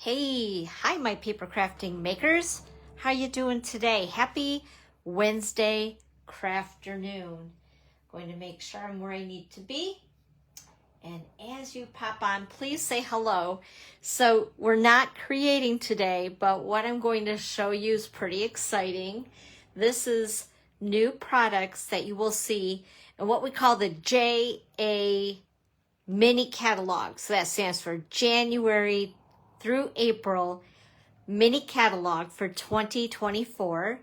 Hey, hi my paper crafting makers. How you doing today? Happy Wednesday crafternoon. Going to make sure I'm where I need to be. And as you pop on, please say hello. So we're not creating today, but what I'm going to show you is pretty exciting. This is new products that you will see in what we call the JA mini catalog. So that stands for January through April mini catalog for 2024,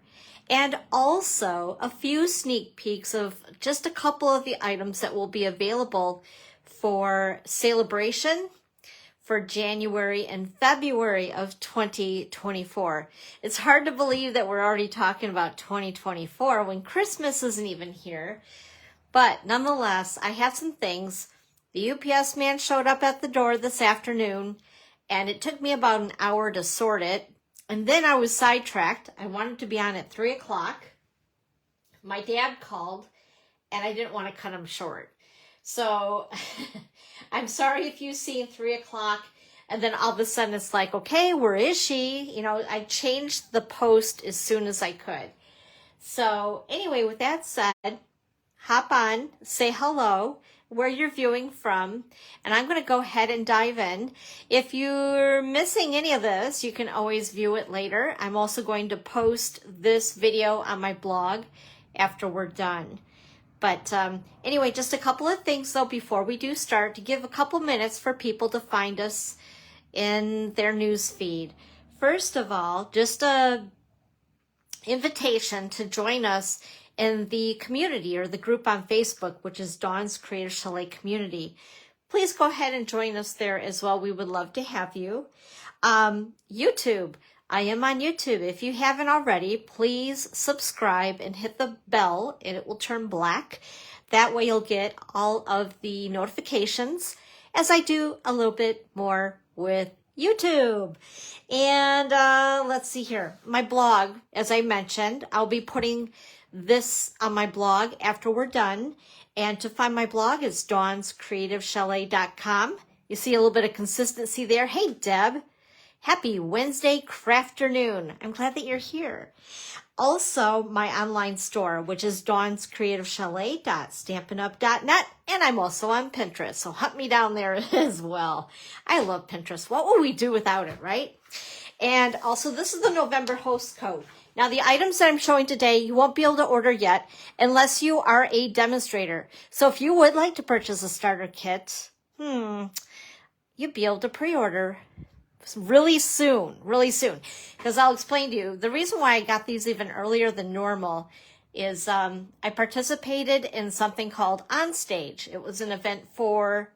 and also a few sneak peeks of just a couple of the items that will be available for celebration for January and February of 2024. It's hard to believe that we're already talking about 2024 when Christmas isn't even here, but nonetheless, I have some things. The UPS man showed up at the door this afternoon, and it took me about an hour to sort it. And then I was sidetracked. I wanted to be on at 3 o'clock. My dad called, and I didn't want to cut him short. So I'm sorry if you've seen 3 o'clock, and then all of a sudden it's like, okay, where is she? You know, I changed the post as soon as I could. So anyway, with that said, hop on, say hello, where you're viewing from, and I'm going to go ahead and dive in. If you're missing any of this, you can always view it later. I'm also going to post this video on my blog after we're done. But anyway, just a couple of things though before we do start, to give a couple minutes for people to find us in their news feed. First of all, just a invitation to join us in the community or the group on Facebook, which is Dawn's Creative Chalet Community. Please go ahead and join us there as well. We would love to have you. YouTube. I am on YouTube. If you haven't already, please subscribe and hit the bell and it will turn black. That way you'll get all of the notifications as I do a little bit more with YouTube. And let's see here. My blog, as I mentioned, I'll be putting this on my blog after we're done. And to find my blog is dawnscreativechalet.com. You see a little bit of consistency there. Hey, Deb. Happy Wednesday crafternoon. I'm glad that you're here. Also, my online store, which is dawnscreativechalet.stampinup.net, and I'm also on Pinterest, so hunt me down there as well. I love Pinterest. What would we do without it, right? And also, this is the November host code. Now, the items that I'm showing today, you won't be able to order yet unless you are a demonstrator. So if you would like to purchase a starter kit, you'd be able to pre-order really soon, because I'll explain to you. The reason why I got these even earlier than normal is I participated in something called Onstage. It was an event for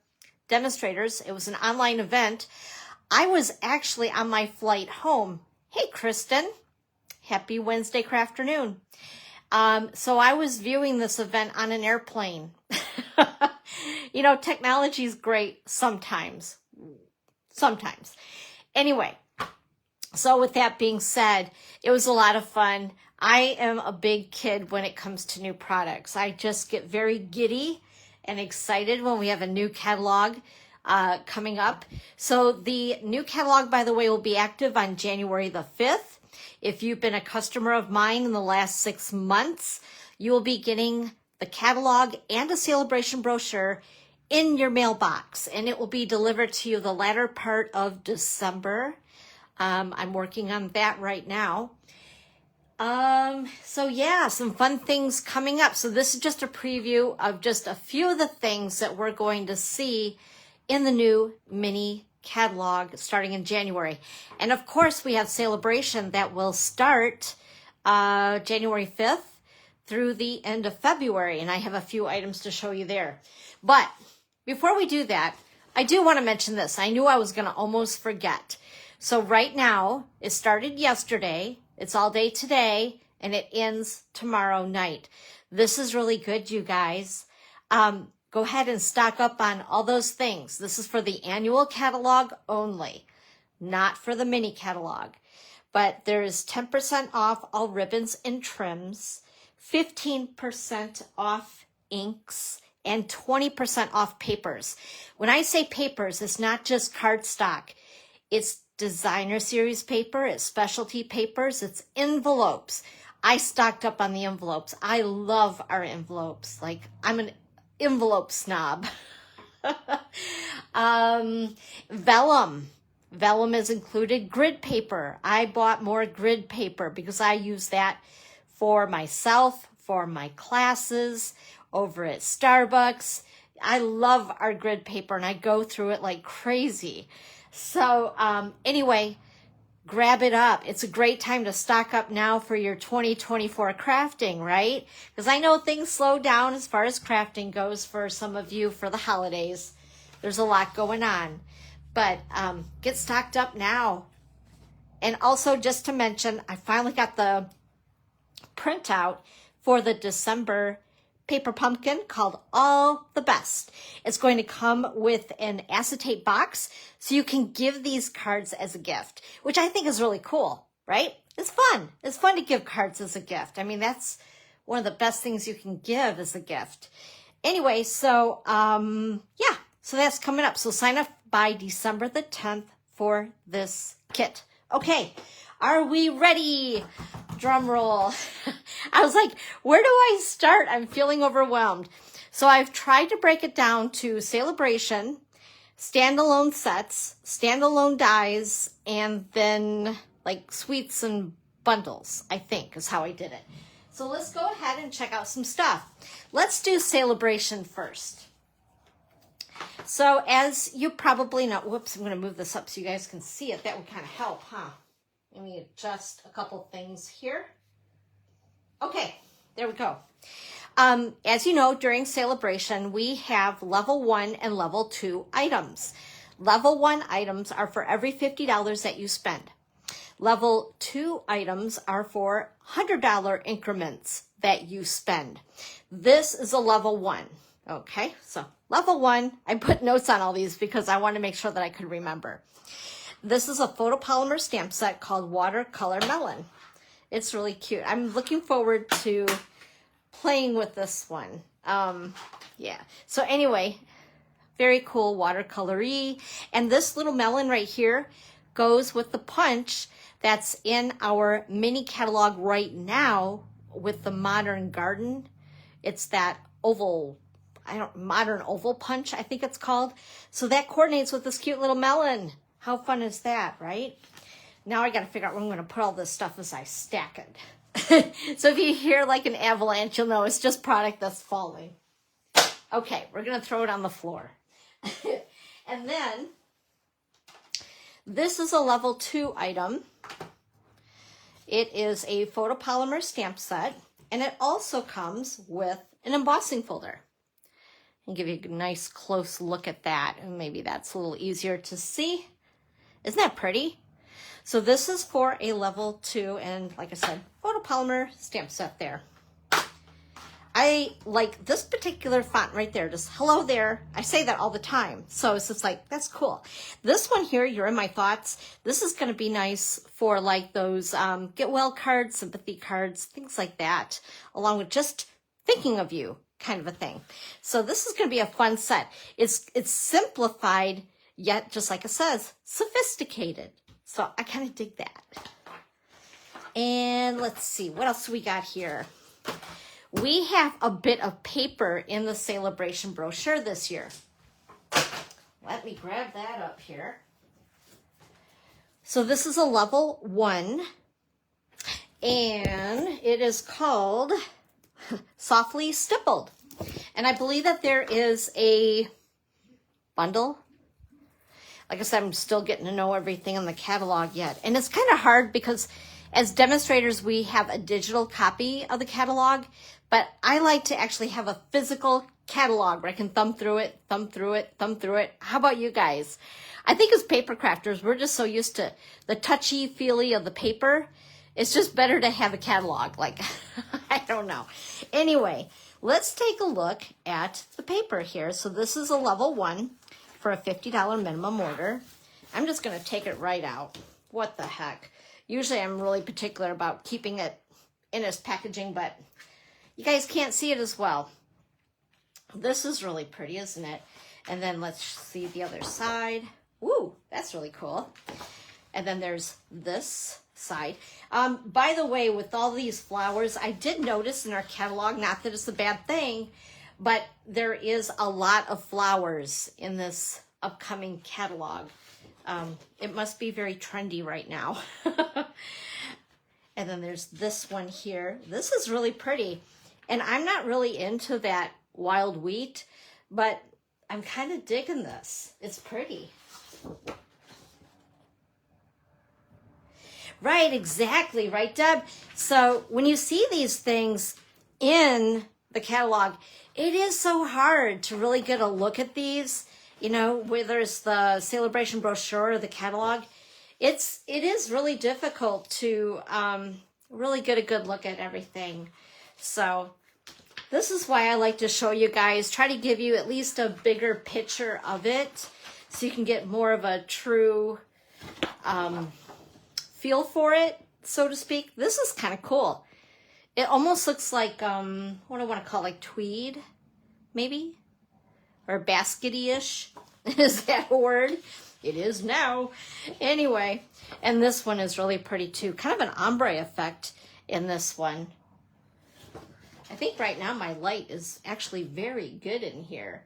demonstrators. It was an online event. I was actually on my flight home. Hey, Kristen. Happy Wednesday crafternoon. So I was viewing this event on an airplane. You know, technology is great sometimes. Anyway, so with that being said, it was a lot of fun. I am a big kid when it comes to new products. I just get very giddy and excited when we have a new catalog coming up. So the new catalog, by the way, will be active on January the 5th. If you've been a customer of mine in the last 6 months, you will be getting the catalog and a celebration brochure in your mailbox, and it will be delivered to you the latter part of December. I'm working on that right now. So yeah, some fun things coming up. So this is just a preview of just a few of the things that we're going to see in the new mini catalog starting in January. And of course, we have celebration that will start January 5th through the end of February, and I have a few items to show you there. But before we do that, I do want to mention this. I knew I was going to almost forget. So right now, it started yesterday, it's all day today, and it ends tomorrow night. This is really good, you guys. Go ahead and stock up on all those things. This is for the annual catalog only, not for the mini catalog. But there's 10% off all ribbons and trims, 15% off inks, and 20% off papers. When I say papers, it's not just cardstock. It's designer series paper. It's specialty papers. It's envelopes. I stocked up on the envelopes. I love our envelopes. Like, I'm an envelope snob. Vellum. Vellum is included. Grid paper. I bought more grid paper because I use that for myself, for my classes, over at Starbucks. I love our grid paper and I go through it like crazy. So anyway, grab it up. It's a great time to stock up now for your 2024 crafting, right? Because I know things slow down as far as crafting goes for some of you for the holidays. There's a lot going on. But get stocked up now. And also just to mention, I finally got the printout for the December paper pumpkin called All the Best. It's going to come with an acetate box so you can give these cards as a gift, which I think is really cool, right? It's fun. It's fun to give cards as a gift. I mean, that's one of the best things you can give as a gift. Anyway, so yeah, so that's coming up. So sign up by December the 10th for this kit. Okay, are we ready? Drum roll. I was like, where do I start? I'm feeling overwhelmed. So I've tried to break it down to Celebration, standalone sets, standalone dies, and then like sweets and bundles, I think is how I did it. So let's go ahead and check out some stuff. Let's do Celebration first. So as you probably know, whoops, I'm going to move this up so you guys can see it. That would kind of help, huh? Let me adjust a couple things here. Okay, there we go. As you know, during Celebration, we have level 1 and level 2 items. Level 1 items are for every $50 that you spend. Level 2 items are for $100 increments that you spend. This is a level 1. Okay, so level 1, I put notes on all these because I want to make sure that I could remember. This is a photopolymer stamp set called Watercolor Melon. It's really cute. I'm looking forward to playing with this one. Yeah. So anyway, very cool watercolor-y. And this little melon right here goes with the punch that's in our mini catalog right now with the Modern Garden. It's that oval, modern oval punch, I think it's called. So that coordinates with this cute little melon. How fun is that, right? Now I got to figure out where I'm going to put all this stuff as I stack it. So if you hear like an avalanche, you'll know it's just product that's falling. Okay, we're going to throw it on the floor. And then this is a level 2 item. It is a photopolymer stamp set, and it also comes with an embossing folder. I'll give you a nice close look at that, and maybe that's a little easier to see. Isn't that pretty? So this is for a level 2, and like I said, photopolymer stamp set there. I like this particular font right there, just hello there. I say that all the time. So it's just like, that's cool. This one here, You're in My Thoughts. This is going to be nice for like those get well cards, sympathy cards, things like that, along with just thinking of you kind of a thing. So this is going to be a fun set. It's simplified, yet just like it says, sophisticated. So I kind of dig that. And let's see, what else we got here? We have a bit of paper in the Celebration brochure this year. Let me grab that up here. So this is a level 1, and it is called Softly Stippled. And I believe that there is a bundle. Like I said, I'm still getting to know everything in the catalog yet. And it's kind of hard because as demonstrators, we have a digital copy of the catalog, but I like to actually have a physical catalog where I can thumb through it, thumb through it, thumb through it. How about you guys? I think as paper crafters, we're just so used to the touchy-feely of the paper. It's just better to have a catalog. Like, I don't know. Anyway, let's take a look at the paper here. So this is a level 1 for a $50 minimum order. I'm just going to take it right out. What the heck? Usually I'm really particular about keeping it in its packaging, but you guys can't see it as well. This is really pretty, isn't it? And then let's see the other side. Woo, that's really cool. And then there's this side. By the way, with all these flowers, I did notice in our catalog, not that it's a bad thing, but there is a lot of flowers in this upcoming catalog. It must be very trendy right now. And then there's this one here. This is really pretty. And I'm not really into that wild wheat, but I'm kind of digging this. It's pretty. Right, exactly. Right, Deb? So when you see these things in the catalog, it is so hard to really get a look at these, you know, whether it's the Celebration brochure or the catalog. It is really difficult to really get a good look at everything. So this is why I like to show you guys, try to give you at least a bigger picture of it so you can get more of a true feel for it, so to speak. This is kind of cool. It almost looks like, what do I want to call, like tweed, maybe? Or baskety-ish. Is that a word? It is now. Anyway, and this one is really pretty too. Kind of an ombre effect in this one. I think right now my light is actually very good in here.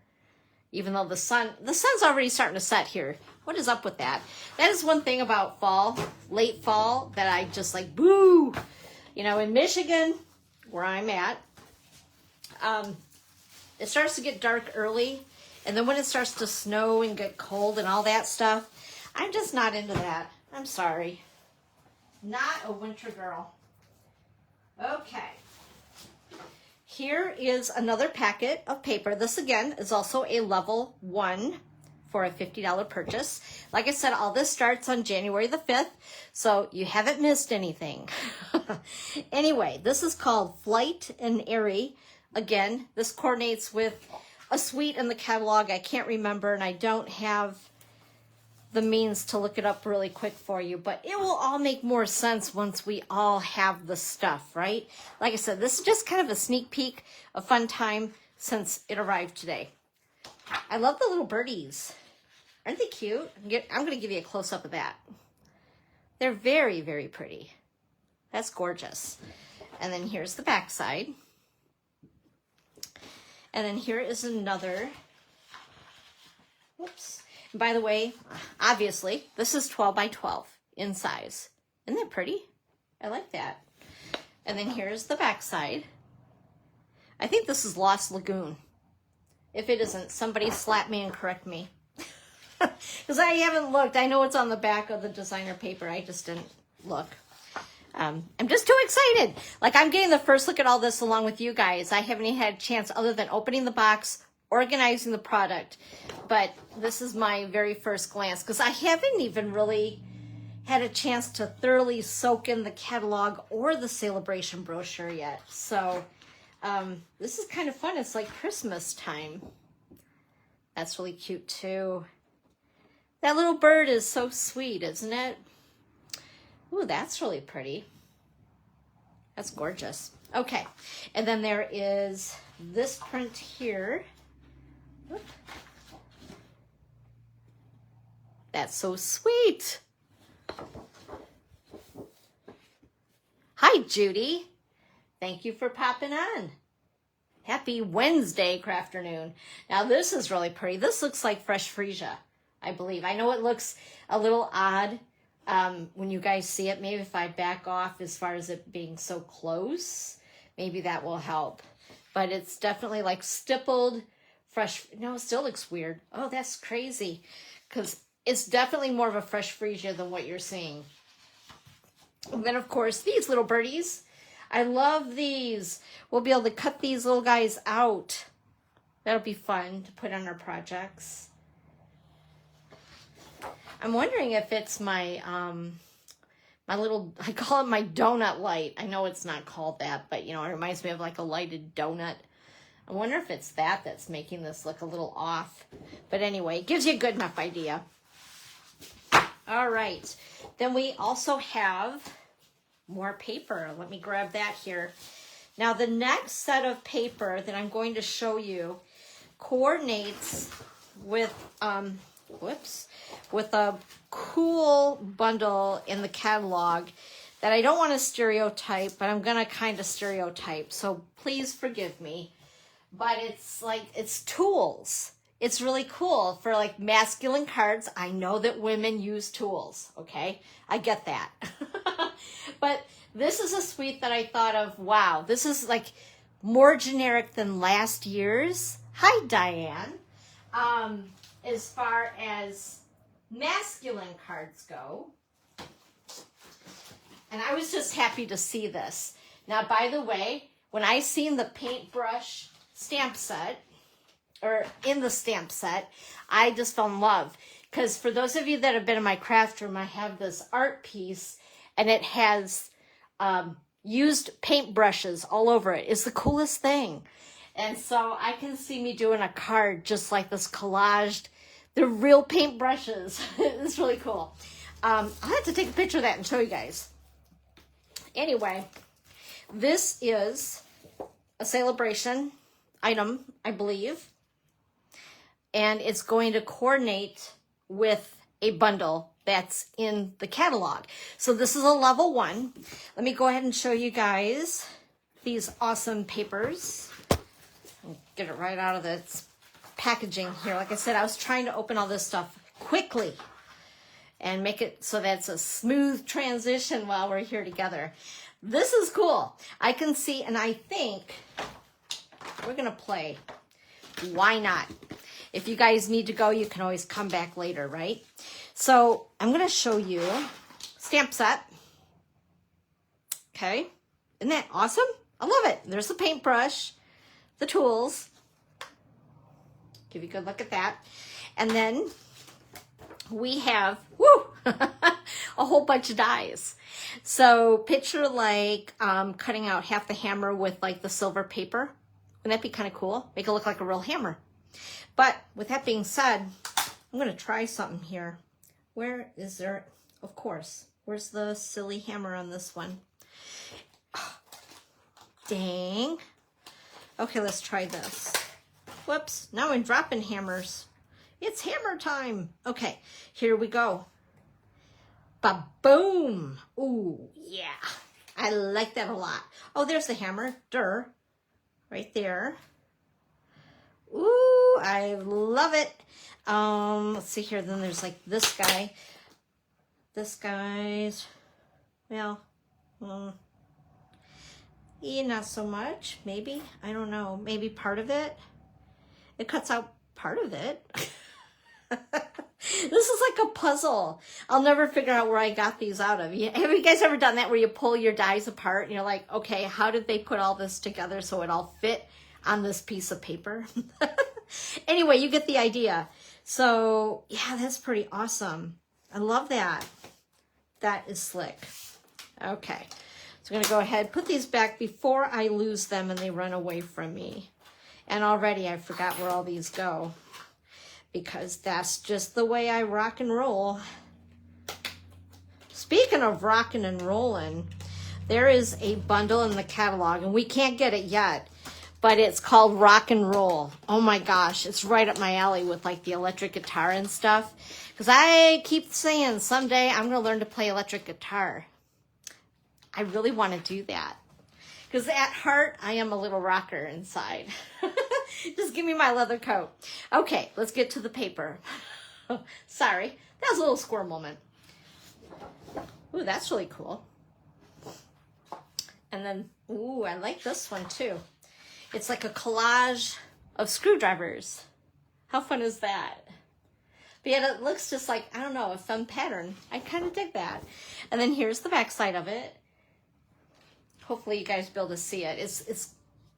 Even though the sun's already starting to set here. What is up with that? That is one thing about fall, late fall, that I just like, boo! You know, in Michigan, where I'm at, it starts to get dark early. And then when it starts to snow and get cold and all that stuff, I'm just not into that. I'm sorry. Not a winter girl. Okay. Here is another packet of paper. This, again, is also a level 1 for a $50 purchase. Like I said, all this starts on January the 5th, so you haven't missed anything. Anyway, this is called Flight and Airy. Again, this coordinates with a suite in the catalog. I can't remember, and I don't have the means to look it up really quick for you, but it will all make more sense once we all have the stuff, right? Like I said, this is just kind of a sneak peek, a fun time since it arrived today. I love the little birdies. Aren't they cute? I'm going to give you a close-up of that. They're very, very pretty. That's gorgeous. And then here's the back side. And then here is another. Whoops. And by the way, obviously, this is 12 by 12 in size. Isn't that pretty? I like that. And then here's the back side. I think this is Lost Lagoon. If it isn't, somebody slap me and correct me. Because I haven't looked. I know it's on the back of the designer paper. I just didn't look. I'm just too excited. Like, I'm getting the first look at all this along with you guys. I haven't even had a chance other than opening the box, organizing the product. But this is my very first glance because I haven't even really had a chance to thoroughly soak in the catalog or the Celebration brochure yet. So this is kind of fun. It's like Christmas time. That's really cute too. That little bird is so sweet, isn't it? Ooh, that's really pretty. That's gorgeous. Okay, and then there is this print here. Oop. That's so sweet. Hi, Judy. Thank you for popping on. Happy Wednesday, Crafternoon. Now, this is really pretty. This looks like fresh freesia, I believe. I know it looks a little odd when you guys see it. Maybe if I back off as far as it being so close, maybe that will help. But it's definitely like stippled, fresh. No, it still looks weird. Oh, that's crazy. Because it's definitely more of a fresh freesia than what you're seeing. And then, of course, these little birdies. I love these. We'll be able to cut these little guys out. That'll be fun to put on our projects. I'm wondering if it's my my little, I call it my donut light. I know it's not called that, but you know, it reminds me of like a lighted donut. I wonder if it's that that's making this look a little off. But anyway, it gives you a good enough idea. All right. Then we also have more paper. Let me grab that here. Now the next set of paper that I'm going to show you coordinates with with a cool bundle in the catalog that I don't want to stereotype, but I'm going to kind of stereotype. So please forgive me. But it's like, it's tools. It's really cool for like masculine cards. I know that women use tools, okay? I get that. But this is a suite that I thought of, wow, this is like more generic than last year's. Hi, Diane. As far as masculine cards go. And I was just happy to see this. Now, by the way, when I seen the Paintbrush stamp set, or in the stamp set, I just fell in love. Because for those of you that have been in my craft room, I have this art piece, and it has used paintbrushes all over it. It's the coolest thing. And so I can see me doing a card just like this collaged. They're real paintbrushes. It's really cool. I'll have to take a picture of that and show you guys. Anyway, this is a celebration item, I believe. And it's going to coordinate with a bundle that's in the catalog. So this is a level 1. Let me go ahead and show you guys these awesome papers. Get it right out of the packaging here. Like I said, I was trying to open all this stuff quickly and make it so that's a smooth transition while we're here together. This is cool. I can see, and I think we're gonna play. Why not? If you guys need to go, you can always come back later, right? So I'm gonna show you stamp set. Okay, isn't that awesome? I love it. There's the paintbrush, the tools. Give you a good look at that. And then we have, woo, a whole bunch of dies. So picture like cutting out half the hammer with like the silver paper. Wouldn't that be kind of cool? Make it look like a real hammer. But with that being said, I'm going to try something here. Where is there, of course, where's the silly hammer on this one? Oh, dang. Okay, let's try this. Whoops, now I'm dropping hammers. It's hammer time. Okay, here we go. Ba-boom. Ooh, yeah. I like that a lot. Oh, there's the hammer. Durr. Right there. Ooh, I love it. Let's see here. Then there's like this guy. This guy's, well, yeah, not so much. Maybe. I don't know. Maybe part of it. It cuts out part of it. This is like a puzzle. I'll never figure out where I got these out of. Have you guys ever done that where you pull your dies apart and you're like, okay, how did they put all this together so it all fit on this piece of paper? Anyway, you get the idea. So yeah, that's pretty awesome. I love that. That is slick. Okay, so I'm gonna go ahead, put these back before I lose them and they run away from me. And already I forgot where all these go, because that's just the way I rock and roll. Speaking of rocking and rolling, there is a bundle in the catalog, and we can't get it yet, but it's called Rock and Roll. Oh my gosh, it's right up my alley with like the electric guitar and stuff. Because I keep saying someday I'm going to learn to play electric guitar. I really want to do that. Because at heart, I am a little rocker inside. Just give me my leather coat. Okay, let's get to the paper. Sorry, that was a little squirrel moment. Ooh, that's really cool. And then, ooh, I like this one too. It's like a collage of screwdrivers. How fun is that? But yet it looks just like, I don't know, a fun pattern. I kind of dig that. And then here's the back side of it. Hopefully you guys will be able to see it. It's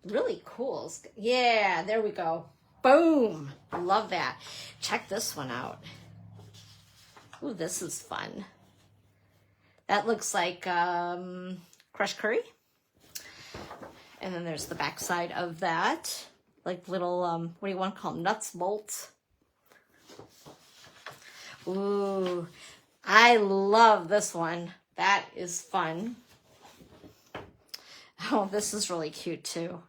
really cool. Yeah, there we go. Boom. Love that. Check this one out. Ooh, this is fun. That looks like crushed curry. And then there's the back side of that. Like little, what do you want to call them? Nuts, bolts. Ooh, I love this one. That is fun. Oh, this is really cute too.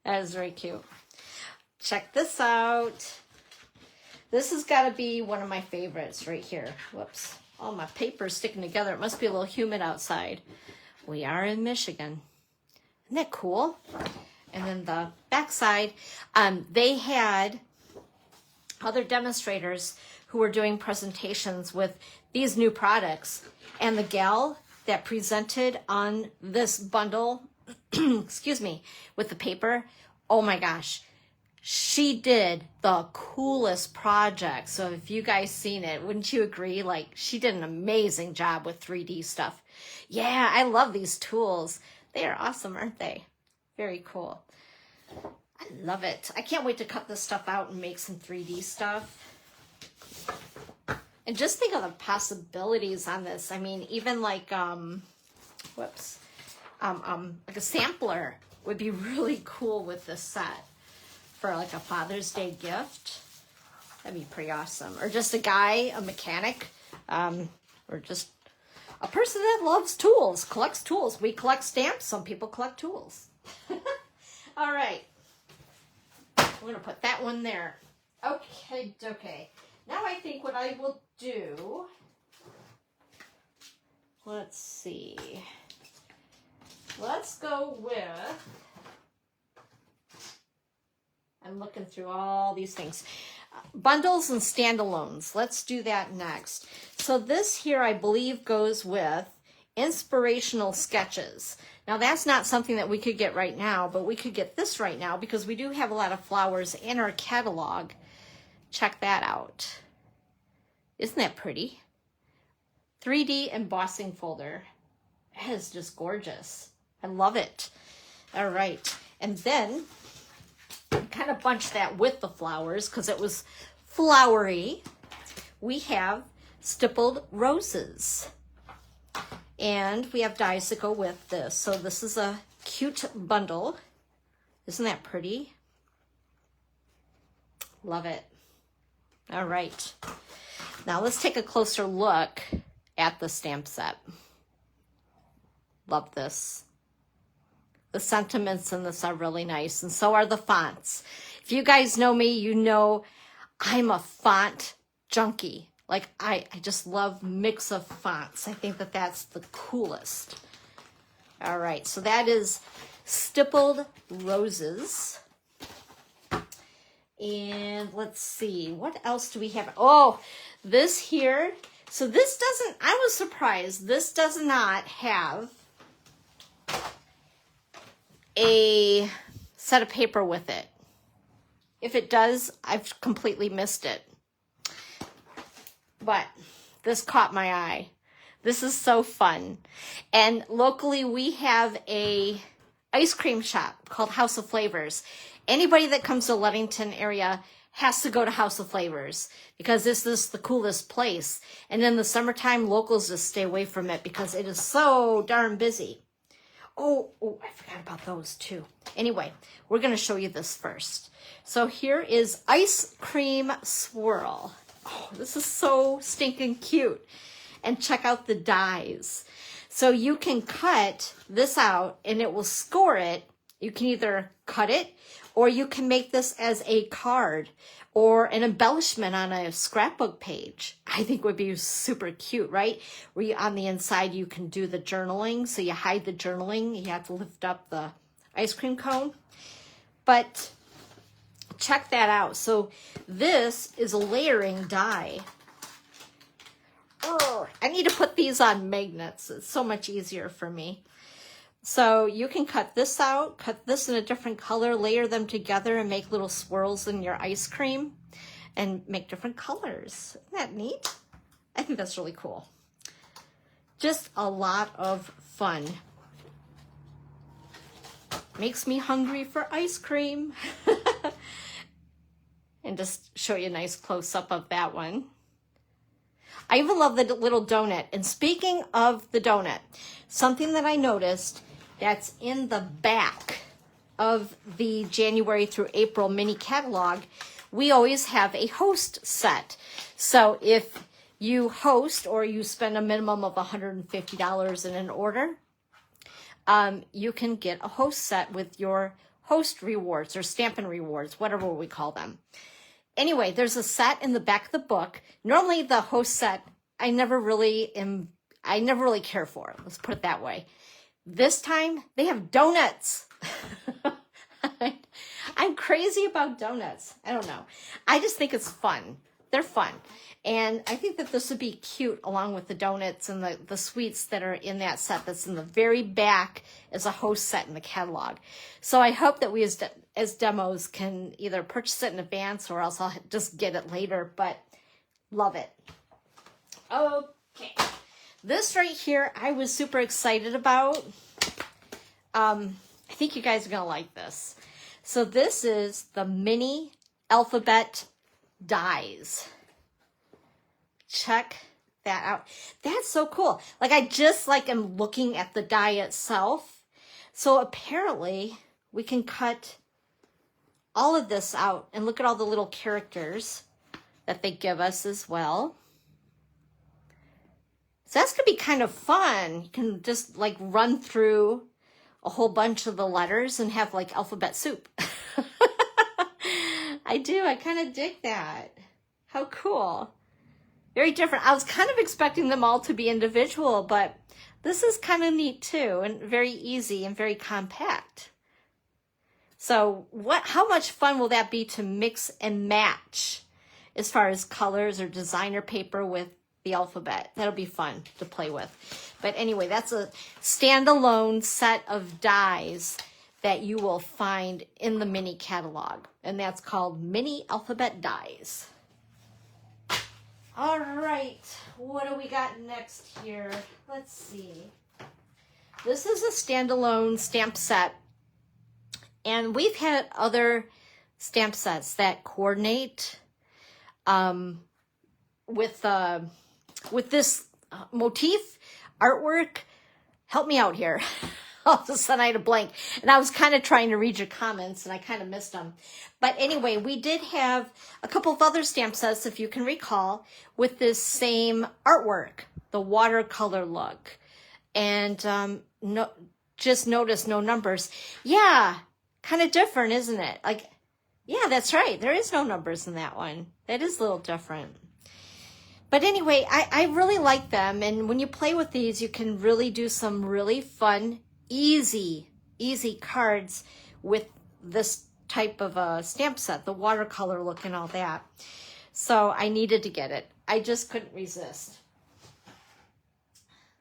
That is very cute. Check this out. This has got to be one of my favorites right here. Whoops. All my paper's sticking together. It must be a little humid outside. We are in Michigan. Isn't that cool? And then the back side, they had other demonstrators who were doing presentations with these new products. And the gal that presented on this bundle, excuse me, with the paper, oh my gosh, she did the coolest project. So if you guys seen it, wouldn't you agree? Like, she did an amazing job with 3D stuff. Yeah, I love these tools. They are awesome, aren't they? Very cool. I love it. I can't wait to cut this stuff out and make some 3D stuff. And just think of the possibilities on this. I mean, even like, like a sampler would be really cool with this set for like a Father's Day gift. That'd be pretty awesome. Or just a guy, a mechanic, or just a person that loves tools, collects tools. We collect stamps. Some people collect tools. All right. We're going to put that one there. Okay, okay. Now I think what I will do, let's see. Let's go with, I'm looking through all these things. Bundles and standalones. Let's do that next. So this here, I believe, goes with Inspirational Sketches. Now that's not something that we could get right now, but we could get this right now because we do have a lot of flowers in our catalog. Check that out. Isn't that pretty? 3D embossing folder. That is just gorgeous. I love it. All right. And then kind of bunch that with the flowers because it was flowery. We have stippled roses. And we have dies that go with this. So this is a cute bundle. Isn't that pretty? Love it. All right. Now let's take a closer look at the stamp set. Love this. The sentiments in this are really nice, and so are the fonts. If you guys know me, you know I'm a font junkie. Like, I just love mix of fonts. I think that that's the coolest. All right, so that is Stippled Roses. And let's see, what else do we have? Oh, this here. So this doesn't, I was surprised. This does not have a set of paper with it. If it does, I've completely missed it. But this caught my eye. This is so fun. And locally we have a ice cream shop called House of Flavors. Anybody that comes to Ludington area has to go to House of Flavors because this is the coolest place. And in the summertime, locals just stay away from it because it is so darn busy. Oh, I forgot about those too. Anyway, we're going to show you this first. So here is Ice Cream Swirl. Oh, this is so stinking cute. And check out the dies. So you can cut this out and it will score it. You can either cut it or you can make this as a card or an embellishment on a scrapbook page. I think would be super cute, right? Where you, on the inside you can do the journaling. So you hide the journaling. You have to lift up the ice cream cone. But check that out. So this is a layering die. Oh, I need to put these on magnets. It's so much easier for me. So you can cut this out, cut this in a different color, layer them together and make little swirls in your ice cream and make different colors. Isn't that neat? I think that's really cool. Just a lot of fun. Makes me hungry for ice cream. And just show you a nice close-up of that one. I even love the little donut. And speaking of the donut, something that I noticed that's in the back of the January through April mini catalog, we always have a host set. So if you host or you spend a minimum of $150 in an order, you can get a host set with your host rewards or Stampin' rewards, whatever we call them. anyway, there's a set in the back of the book. Normally the host set, I never really care for. Let's put it that way. This time they have donuts. I'm crazy about donuts. I don't know. I just think it's fun. They're fun. And I think that this would be cute along with the donuts and the sweets that are in that set that's in the very back as a host set in the catalog. So I hope that we as demos can either purchase it in advance or else I'll just get it later, but love it. Okay. This right here, I was super excited about. I think you guys are going to like this. So this is the mini alphabet dies. Check that out. That's so cool. Like I just am looking at the die itself. So apparently we can cut all of this out and look at all the little characters that they give us as well. So that's going to be kind of fun. You can just run through a whole bunch of the letters and have alphabet soup. I do. I kind of dig that. How cool. Very different. I was kind of expecting them all to be individual, but this is kind of neat too, and very easy and very compact. So how much fun will that be to mix and match as far as colors or designer paper with the alphabet? That'll be fun to play with. But anyway, that's a standalone set of dies that you will find in the mini catalog, and that's called Mini Alphabet Dies. All right, what do we got next here? Let's see. This is a standalone stamp set, and we've had other stamp sets that coordinate with this motif artwork. Help me out here. All of a sudden I had a blank, and I was kind of trying to read your comments and I kind of missed them. But anyway, we did have a couple of other stamp sets, if you can recall, with this same artwork, the watercolor look. And just notice no numbers. Yeah, kind of different, isn't it? Yeah, that's right. There is no numbers in that one. That is a little different. But anyway, I really like them. And when you play with these, you can really do some really fun, easy cards with this type of a stamp set, the watercolor look and all that. So I needed to get it. I just couldn't resist.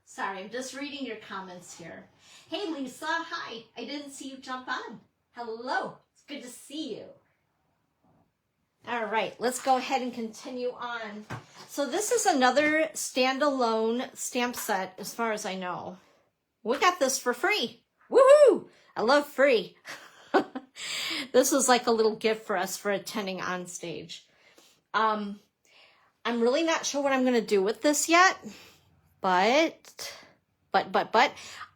Sorry, I'm just reading your comments here. Hey, Lisa. Hi. I didn't see you jump on. Hello. It's good to see you. All right, let's go ahead and continue on. So this is another standalone stamp set, as far as I know. We got this for free. Woohoo! I love free. This was like a little gift for us for attending on stage. I'm really not sure what I'm going to do with this yet, but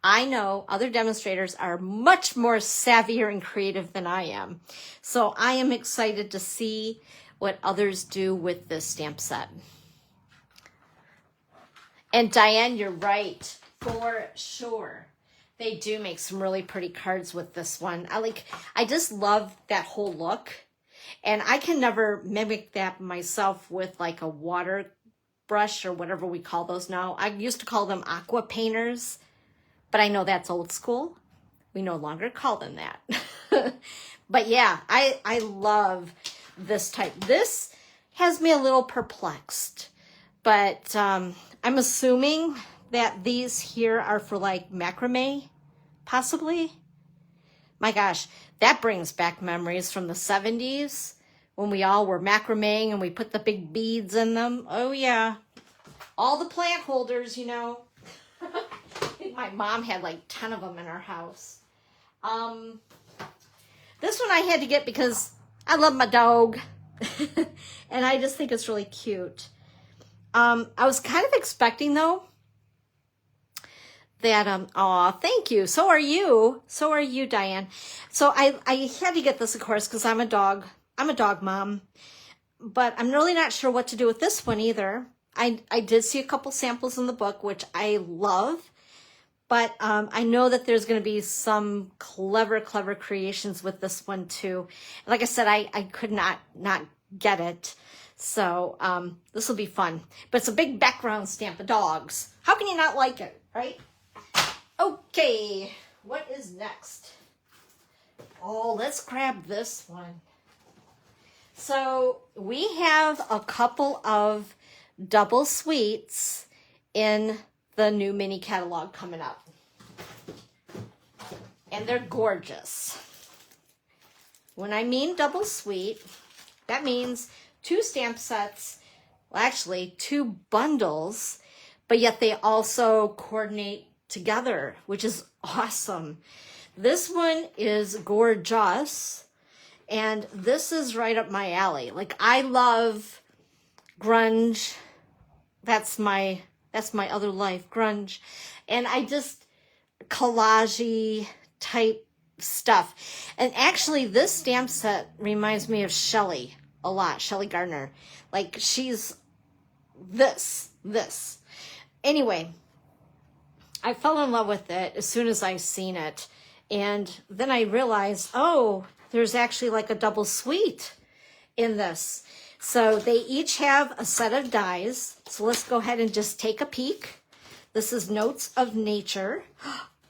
I know other demonstrators are much more savvier and creative than I am. So I am excited to see what others do with this stamp set. And Diane, you're right, for sure. They do make some really pretty cards with this one. I just love that whole look. And I can never mimic that myself with a water brush or whatever we call those now. I used to call them aqua painters, but I know that's old school. We no longer call them that. But yeah, I love this type. This has me a little perplexed, but I'm assuming that these here are for macrame, possibly. My gosh, that brings back memories from the 70s when we all were macrameing and we put the big beads in them. Oh yeah, all the plant holders, you know. I think my mom had 10 of them in her house. This one I had to get because I love my dog. And I just think it's really cute. I was kind of expecting though that, aw, thank you. So are you. So are you, Diane. So I had to get this, of course, because I'm a dog mom. But I'm really not sure what to do with this one either. I did see a couple samples in the book, which I love. But I know that there's going to be some clever creations with this one too. Like I said, I could not get it. So this will be fun. But it's a big background stamp of dogs. How can you not like it, right? Okay, what is next? Oh, let's grab this one. So we have a couple of double suites in the new mini catalog coming up. And they're gorgeous. When I mean double suite, that means 2 stamp sets, well, actually 2 bundles, but yet they also coordinate together, which is awesome. This one is gorgeous, and this is right up my alley. Like, I love grunge. That's my other life, grunge. And I just collage-y type stuff. And actually, this stamp set reminds me of Shelley a lot, Shelley Gardner. Like, she's this. Anyway, I fell in love with it as soon as I seen it. And then I realized, oh, there's actually like a double suite in this. So they each have a set of dies. So let's go ahead and just take a peek. This is Notes of Nature.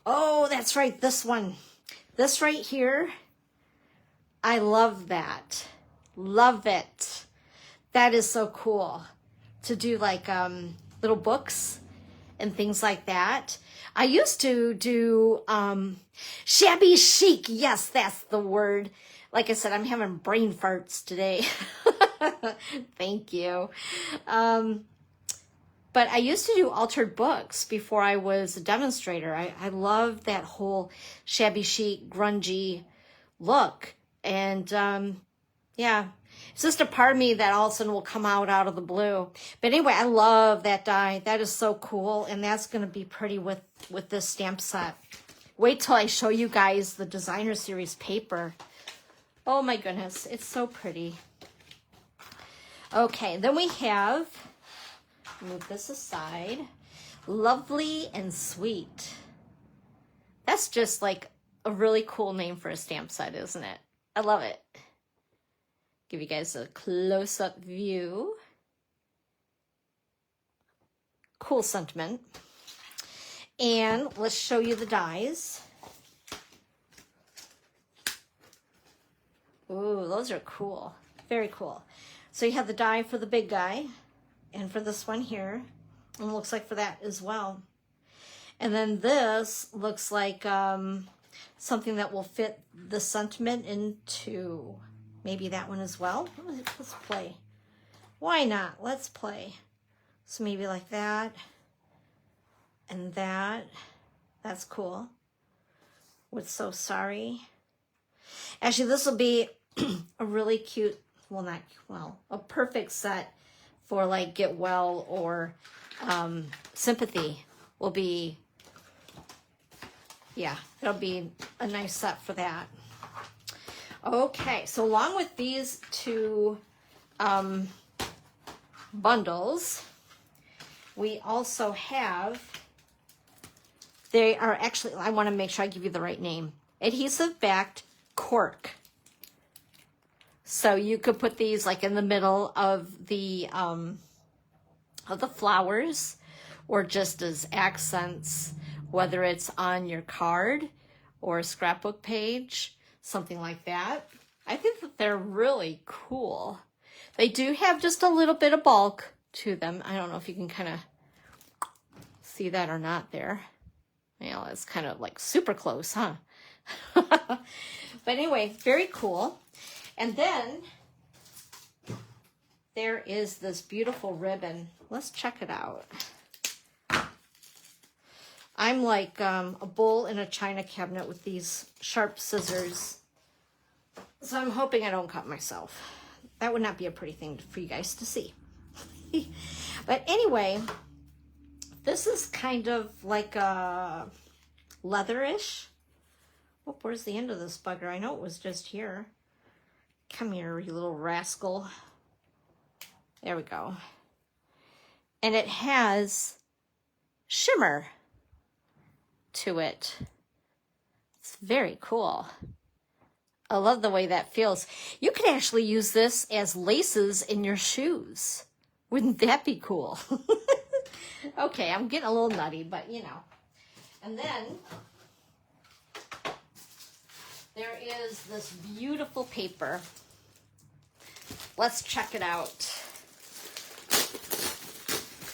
Oh, that's right, this one. This right here, I love that. Love it. That is so cool to do like little books and things like that. I used to do shabby chic. Yes, that's the word. Like I said, I'm having brain farts today. Thank you. But I used to do altered books before I was a demonstrator. I love that whole shabby chic, grungy look. And yeah, it's just a part of me that all of a sudden will come out of the blue. But anyway, I love that die. That is so cool. And that's going to be pretty with this stamp set. Wait till I show you guys the designer series paper. Oh my goodness, it's so pretty. Okay, then we have, move this aside, Lovely and Sweet. That's just like a really cool name for a stamp set, isn't it? I love it. Give you guys a close-up view. Cool sentiment. And let's show you the dies. Ooh, those are cool. Very cool. So you have the die for the big guy and for this one here. And it looks like for that as well. And then this looks like something that will fit the sentiment into maybe that one as well. Let's play. Why not? Let's play. So maybe like that and that. That's cool. With So Sorry. Actually, this will be a really cute, a perfect set for like Get Well or Sympathy will be, yeah, it'll be a nice set for that. Okay, so along with these 2 bundles, we also have, they are actually, I want to make sure I give you the right name, adhesive backed cork. So you could put these like in the middle of the flowers or just as accents, whether it's on your card or a scrapbook page, something like that. I think that they're really cool. They do have just a little bit of bulk to them. I don't know if you can kind of see that or not there. You know, it's kind of like super close, huh? But anyway, very cool. And then there is this beautiful ribbon. Let's check it out. I'm like a bull in a china cabinet with these sharp scissors. So I'm hoping I don't cut myself. That would not be a pretty thing for you guys to see. But anyway, this is kind of like a leatherish. Oh, where's the end of this bugger? I know it was just here. Come here, you little rascal. There we go. And it has shimmer to it. It's very cool. I love the way that feels. You could actually use this as laces in your shoes. Wouldn't that be cool? Okay, I'm getting a little nutty, but you know. And then there is this beautiful paper. Let's check it out.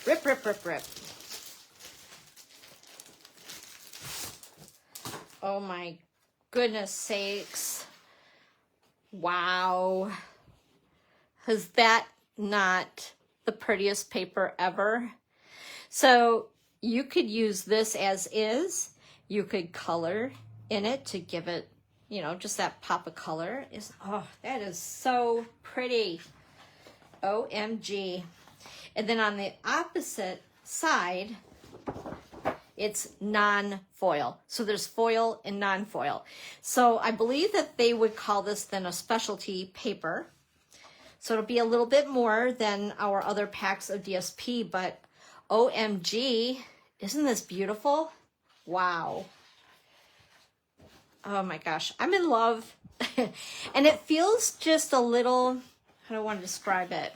Rip, rip, rip, rip. Oh my goodness sakes. Wow. Is that not the prettiest paper ever? So you could use this as is. You could color in it to give it, you know, just that pop of color. Oh, that is so pretty. OMG. And then on the opposite side, it's non-foil. So there's foil and non-foil. So I believe that they would call this then a specialty paper. So it'll be a little bit more than our other packs of DSP, but OMG, isn't this beautiful? Wow. Oh my gosh, I'm in love. And it feels just a little, how do I want to describe it?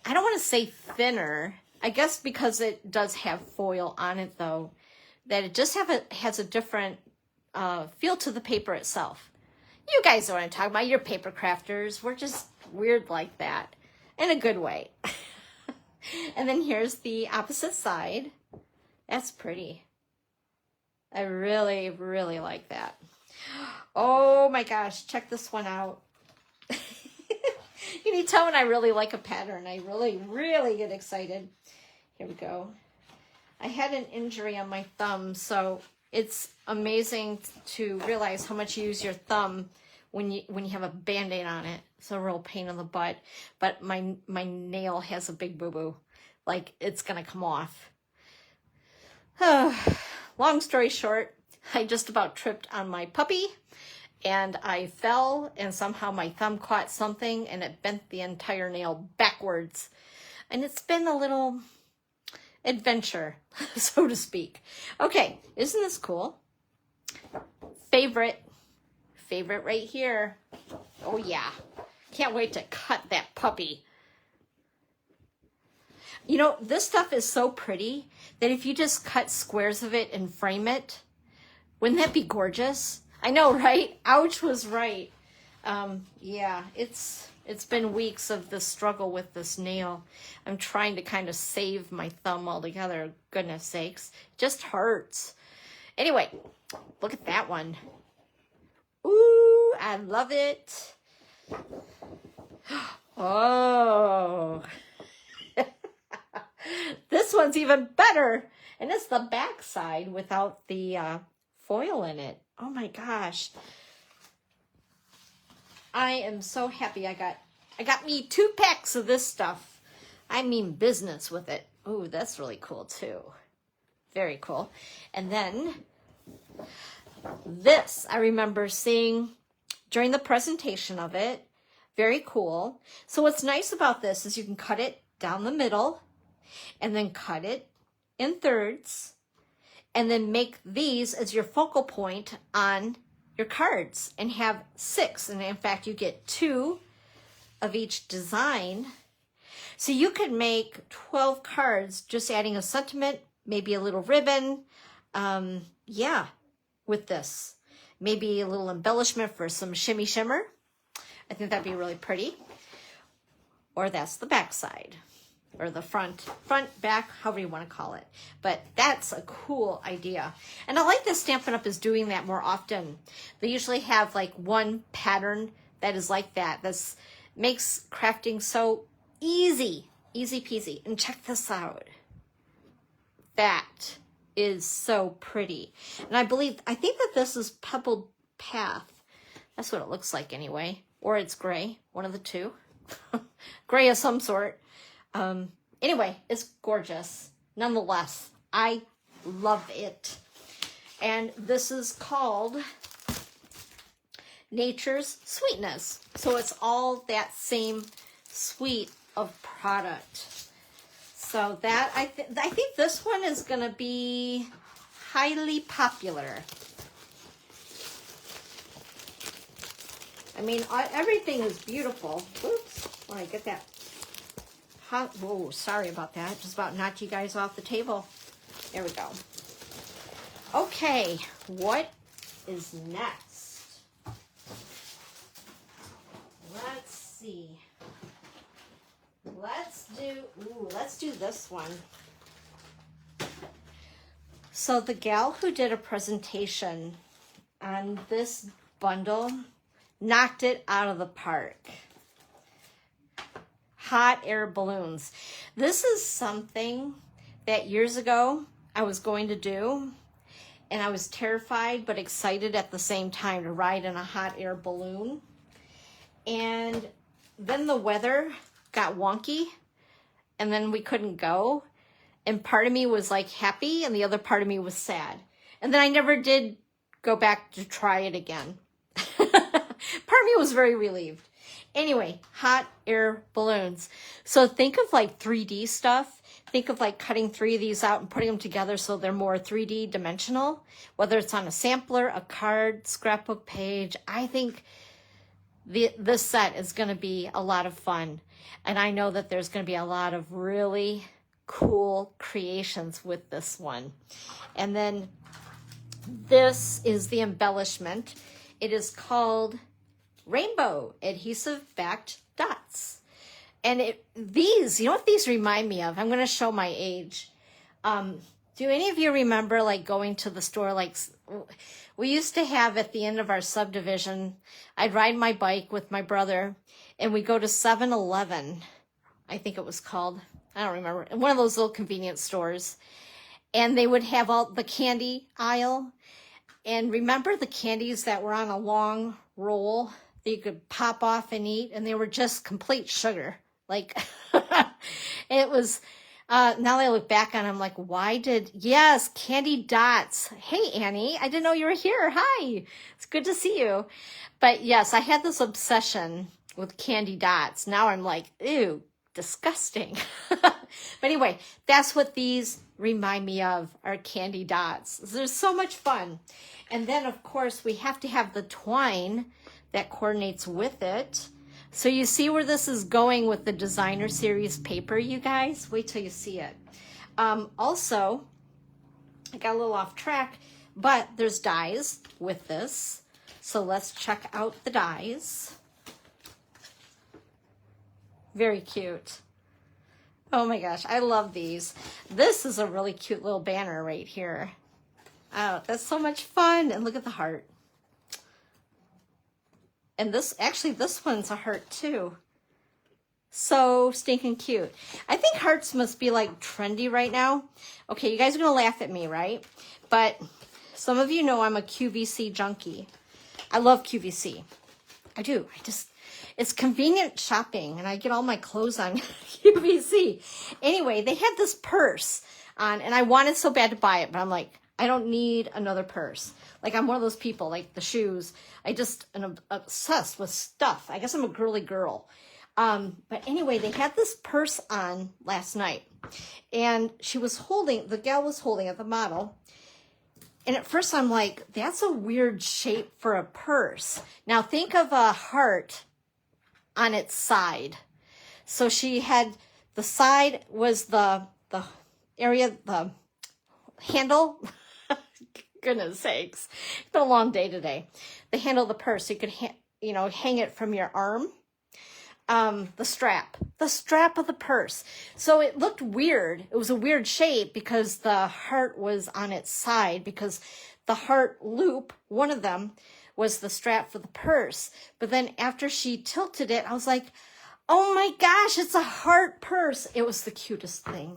I don't want to say thinner. I guess because it does have foil on it though, that it just has a different feel to the paper itself. You guys know what I'm talking about. You're paper crafters. We're just weird like that in a good way. And then here's the opposite side. That's pretty. I really, really like that. Oh my gosh, check this one out. You can tell when I really like a pattern. I really, really get excited. Here we go. I had an injury on my thumb, so it's amazing to realize how much you use your thumb when you have a Band-Aid on it. It's a real pain in the butt. But my nail has a big boo-boo. Like, it's going to come off. Long story short, I just about tripped on my puppy. And I fell, and somehow my thumb caught something, and it bent the entire nail backwards. And it's been a little adventure, so to speak. Okay, isn't this cool? Favorite right here. Oh yeah, can't wait to cut that puppy. You know, this stuff is so pretty that if you just cut squares of it and frame it, wouldn't that be gorgeous? I know, right? Ouch was right. Yeah, it's been weeks of the struggle with this nail. I'm trying to kind of save my thumb altogether. Goodness sakes. It just hurts. Anyway, look at that one. Ooh, I love it. Oh. This one's even better. And it's the back side without the foil in it. Oh my gosh. I am so happy I got me 2 packs of this stuff. I mean business with it. Ooh, that's really cool too. Very cool. And then this I remember seeing during the presentation of it. Very cool. So what's nice about this is you can cut it down the middle and then cut it in thirds. And then make these as your focal point on your cards and have 6. And in fact, you get 2 of each design. So you could make 12 cards just adding a sentiment, maybe a little ribbon. Yeah, with this. Maybe a little embellishment for some shimmy shimmer. I think that'd be really pretty. Or that's the back side. Or the front, back, however you want to call it. But that's a cool idea. And I like that Stampin' Up! Is doing that more often. They usually have like one pattern that is like that. This makes crafting so easy. Easy peasy. And check this out. That is so pretty. And I think that this is Pebbled Path. That's what it looks like anyway. Or it's gray. One of the two. Gray of some sort. Anyway, it's gorgeous. Nonetheless, I love it. And this is called Nature's Sweetness. So it's all that same suite of product. So that, I think this one is going to be highly popular. I mean, everything is beautiful. Oops, when I get that hot, whoa, sorry about that. Just about knocked you guys off the table. There we go. Okay, what is next? Let's see. Let's do this one. So the gal who did a presentation on this bundle knocked it out of the park. Hot air balloons. This is something that years ago I was going to do, and I was terrified but excited at the same time to ride in a hot air balloon. And then the weather got wonky, and then we couldn't go. And part of me was like happy, and the other part of me was sad. And then I never did go back to try it again. Part of me was very relieved. Anyway, hot air balloons. So think of like 3D stuff. Think of like cutting 3 of these out and putting them together so they're more 3D dimensional, whether it's on a sampler, a card, scrapbook page. I think this set is going to be a lot of fun. And I know that there's going to be a lot of really cool creations with this one. And then this is the embellishment. It is called Rainbow Adhesive Backed Dots. And these, you know what these remind me of? I'm going to show my age. Do any of you remember like going to the store? Like we used to have at the end of our subdivision, I'd ride my bike with my brother and we go to 7-Eleven, I think it was called. I don't remember. One of those little convenience stores. And they would have all the candy aisle. And remember the candies that were on a long roll that you could pop off and eat? And they were just complete sugar. Like, it was, now that I look back on it, I'm like, yes, candy dots. Hey, Annie, I didn't know you were here. Hi, it's good to see you. But yes, I had this obsession with candy dots. Now I'm like, ew, disgusting. But anyway, that's what these remind me of, are candy dots. They're so much fun. And then, of course, we have to have the twine that coordinates with it. So you see where this is going with the designer series paper, you guys? Wait till you see it. Also, I got a little off track, but there's dies with this. So let's check out the dies. Very cute. Oh my gosh, I love these. This is a really cute little banner right here. Oh, that's so much fun. And look at the heart. And this one's a heart too. So stinking cute. I think hearts must be like trendy right now. Okay, you guys are gonna laugh at me, right? But some of you know I'm a QVC junkie. I love QVC. I do. It's convenient shopping, and I get all my clothes on QVC. Anyway, they had this purse on, and I wanted so bad to buy it, but I'm like, I don't need another purse. Like, I'm one of those people, like the shoes. I'm obsessed with stuff. I guess I'm a girly girl. But anyway, they had this purse on last night, and the gal was holding it, the model. And at first I'm like, that's a weird shape for a purse. Now think of a heart on its side. So she had, the side was the area, the handle. Goodness sakes. It's been a long day today. The handle of the purse, so you could, hang it from your arm. The strap of the purse. So it looked weird. It was a weird shape because the heart was on its side, because the heart loop, one of them, was the strap for the purse. But then after she tilted it, I was like, oh my gosh, it's a heart purse. It was the cutest thing.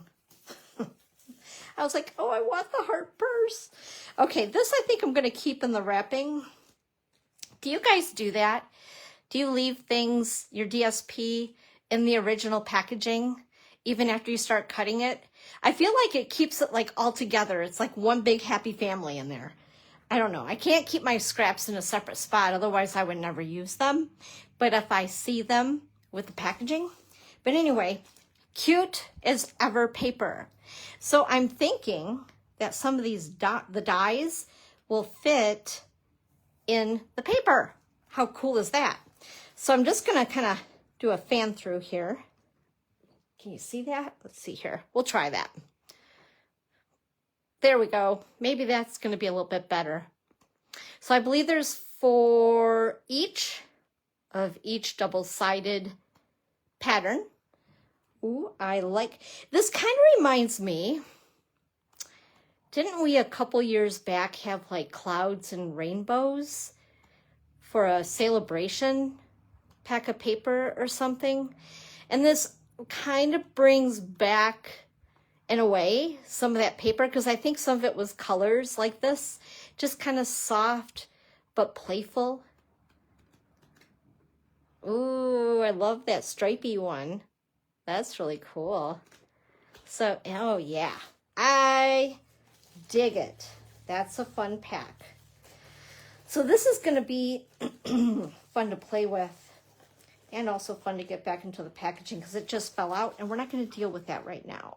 I was like, oh, I want the heart purse. Okay, this I think I'm going to keep in the wrapping. Do you guys do that? Do you leave things, your DSP, in the original packaging, even after you start cutting it? I feel like it keeps it like all together. It's like one big happy family in there. I don't know. I can't keep my scraps in a separate spot. Otherwise, I would never use them. But if I see them with the packaging. But anyway, cute as ever paper. So I'm thinking that some of these the dies will fit in the paper. How cool is that? So I'm just gonna kind of do a fan through here. Can you see that? Let's see here. We'll try that. There we go. Maybe that's gonna be a little bit better. So I believe there's 4 each of each double-sided pattern. Ooh, I like, this kind of reminds me, didn't we a couple years back have like clouds and rainbows for a celebration pack of paper or something? And this kind of brings back, in a way, some of that paper, because I think some of it was colors like this, just kind of soft but playful. Ooh, I love that stripey one. That's really cool. So, oh yeah, I dig it. That's a fun pack. So this is going to be fun to play with, and also fun to get back into the packaging because it just fell out, and we're not going to deal with that right now.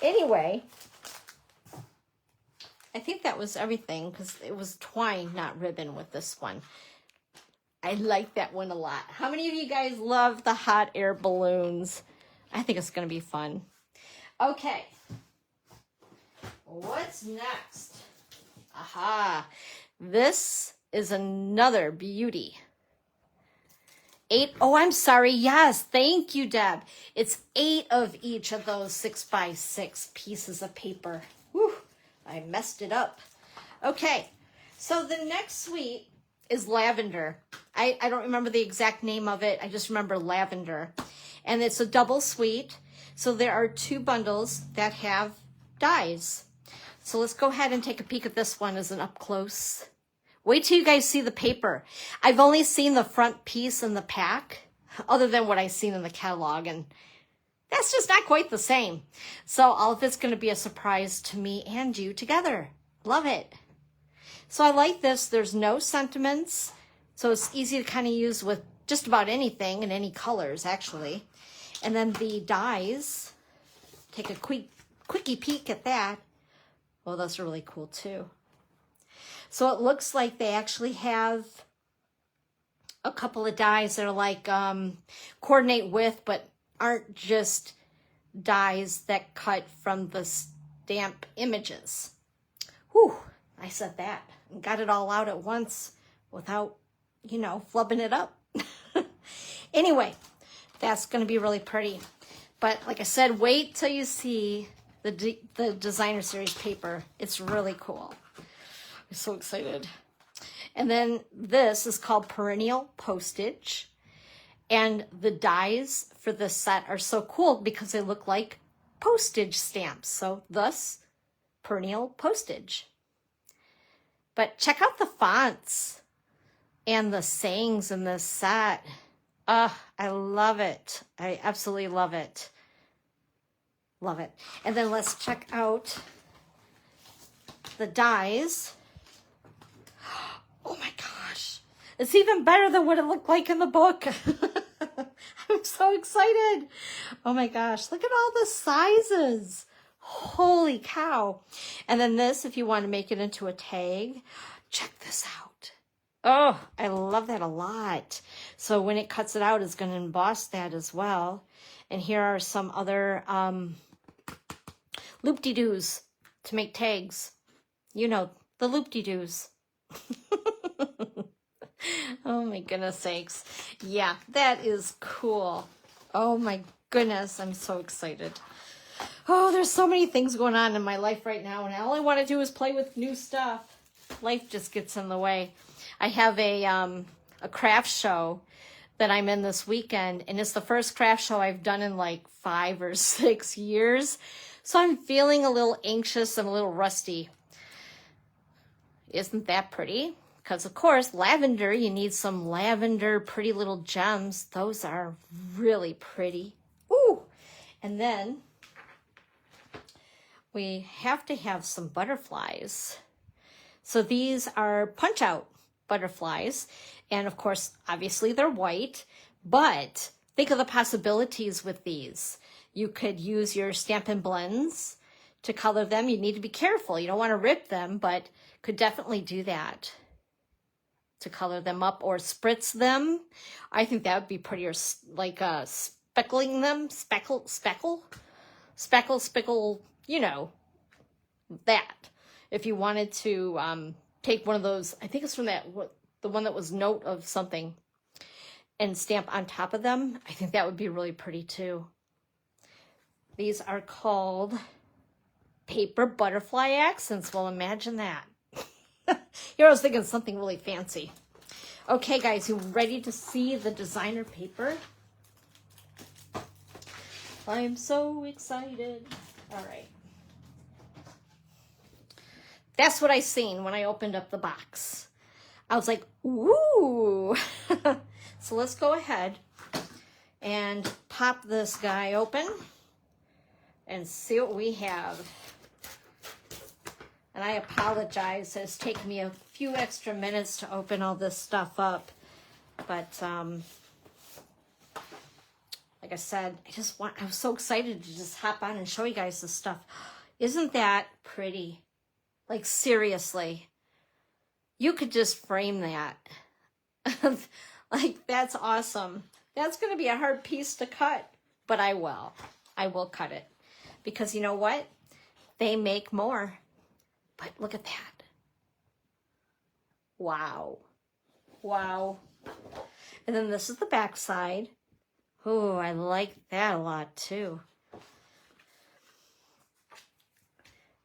Anyway, I think that was everything because it was twine, not ribbon with this one. I like that one a lot. How many of you guys love the hot air balloons? I think it's going to be fun. Okay. What's next? Aha. This is another beauty. 8, oh, I'm sorry. Yes, thank you, Deb. It's 8 of each of those 6x6 pieces of paper. Whew, I messed it up. Okay, so the next suite is Lavender. I don't remember the exact name of it. I just remember Lavender. And it's a double suite. So there are 2 bundles that have dies. So let's go ahead and take a peek at this one as an up close. Wait till you guys see the paper. I've only seen the front piece in the pack, other than what I've seen in the catalog, and that's just not quite the same. So all of it's going to be a surprise to me and you together. Love it. So I like this. There's no sentiments, so it's easy to kind of use with just about anything and any colors, actually. And then the dies, take a quickie peek at that. Oh, those are really cool too. So it looks like they actually have a couple of dies that are like coordinate with, but aren't just dies that cut from the stamp images. Whew, I said that and got it all out at once without, you know, flubbing it up. Anyway, that's going to be really pretty. But like I said, wait till you see the designer series paper. It's really cool. I'm so excited. And then this is called Perennial Postage. And the dies for this set are so cool because they look like postage stamps. So thus, Perennial Postage. But check out the fonts and the sayings in this set. I love it. I absolutely love it. Love it. And then let's check out the dies. Oh my gosh. It's even better than what it looked like in the book. I'm so excited. Oh my gosh. Look at all the sizes. Holy cow. And then this, if you want to make it into a tag, check this out. Oh, I love that a lot. So when it cuts it out, it's going to emboss that as well. And here are some other loop-de-doos to make tags. You know, the loop-de-doos. Oh my goodness sakes. Yeah, that is cool. Oh my goodness, I'm so excited. Oh, there's so many things going on in my life right now, and all I want to do is play with new stuff. Life just gets in the way. I have a craft show that I'm in this weekend, and it's the first craft show I've done in like 5 or 6 years. So I'm feeling a little anxious and a little rusty. Isn't that pretty? Because, of course, lavender, you need some lavender pretty little gems. Those are really pretty. Ooh! And then we have to have some butterflies. So these are punch-out butterflies. And, of course, obviously they're white. But think of the possibilities with these. You could use your Stampin' blends to color them. You need to be careful. You don't want to rip them, but could definitely do that. to color them up or spritz them. I think that would be prettier, like speckling them, speckle, you know, that. If you wanted to take one of those, I think it's from that, the one that was note of something, and stamp on top of them, I think that would be really pretty too. These are called paper butterfly accents. Well, imagine that. Here I was thinking something really fancy. Okay, guys, you ready to see the designer paper? I'm so excited. All right. That's what I seen when I opened up the box. I was like, ooh. So let's go ahead and pop this guy open and see what we have. And I apologize, it's taken me a few extra minutes to open all this stuff up. But like I said, I was so excited to just hop on and show you guys this stuff. Isn't that pretty? Like, seriously, you could just frame that. Like, that's awesome. That's going to be a hard piece to cut, but I will cut it, because you know what? They make more. But look at that. Wow. Wow. And then this is the back side. Oh, I like that a lot too.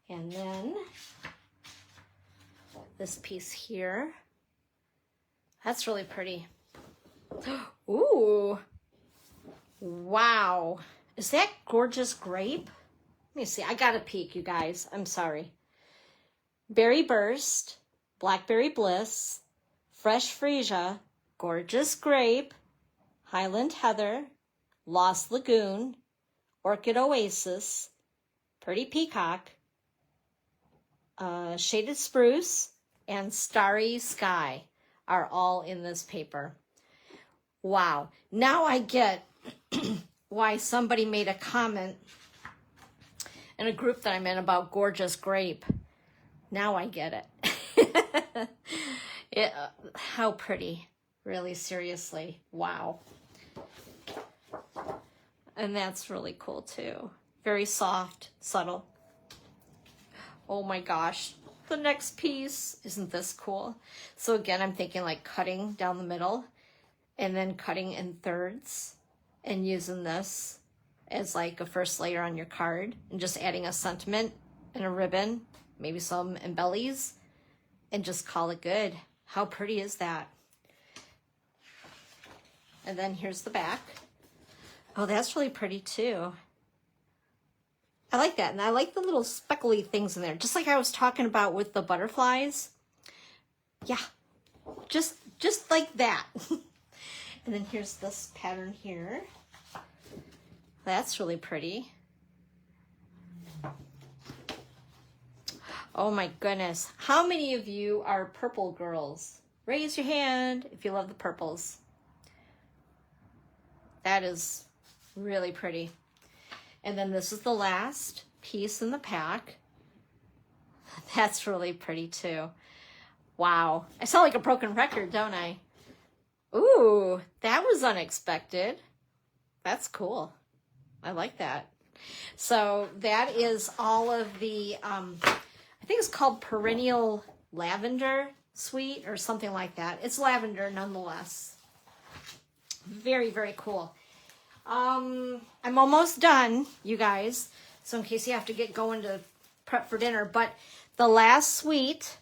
And then this piece here. That's really pretty. Ooh. Wow. Is that gorgeous grape? Let me see. I got a peek, you guys. I'm sorry. Berry Burst, Blackberry Bliss, Fresh Freesia, Gorgeous Grape, Highland Heather, Lost Lagoon, Orchid Oasis, Pretty Peacock, Shaded Spruce, and Starry Sky are all in this paper. Wow. Now I get why somebody made a comment in a group that I'm in about Gorgeous Grape. Now I get it. How pretty. Really, seriously. Wow. And that's really cool too. Very soft, subtle. Oh my gosh. The next piece. Isn't this cool? So again, I'm thinking like cutting down the middle and then cutting in thirds and using this as like a first layer on your card and just adding a sentiment and a ribbon, maybe some embellies, and just call it good. How pretty is that? And then here's the back. Oh, that's really pretty too. I like that. And I like the little speckly things in there, just like I was talking about with the butterflies. Yeah, just like that. And then here's this pattern here. That's really pretty. Oh my goodness. How many of you are purple girls? Raise your hand if you love the purples. That is really pretty. And then this is the last piece in the pack. That's really pretty too. Wow. I sound like a broken record, don't I? Ooh, that was unexpected. That's cool. I like that. So that is all of the, I think it's called Perennial Lavender Suite or something like that. It's lavender nonetheless. Very, very cool. I'm almost done, you guys. So in case you have to get going to prep for dinner. But the last suite,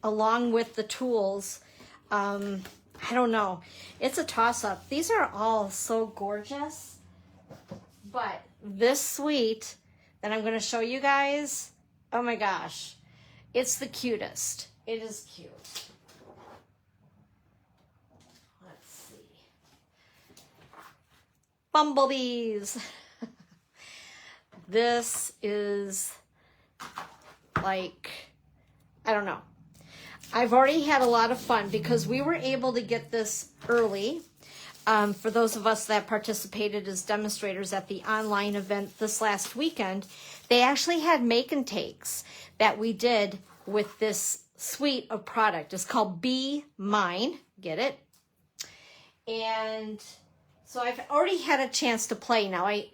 along with the tools, I don't know. It's a toss-up. These are all so gorgeous. But this suite that I'm going to show you guys, oh my gosh, it's the cutest. It is cute. Let's see. Bumblebees. This is like, I don't know. I've already had a lot of fun because we were able to get this early. For those of us that participated as demonstrators at the online event this last weekend, they actually had make and takes that we did with this suite of product. It's called Be Mine. Get it? And so I've already had a chance to play. Now I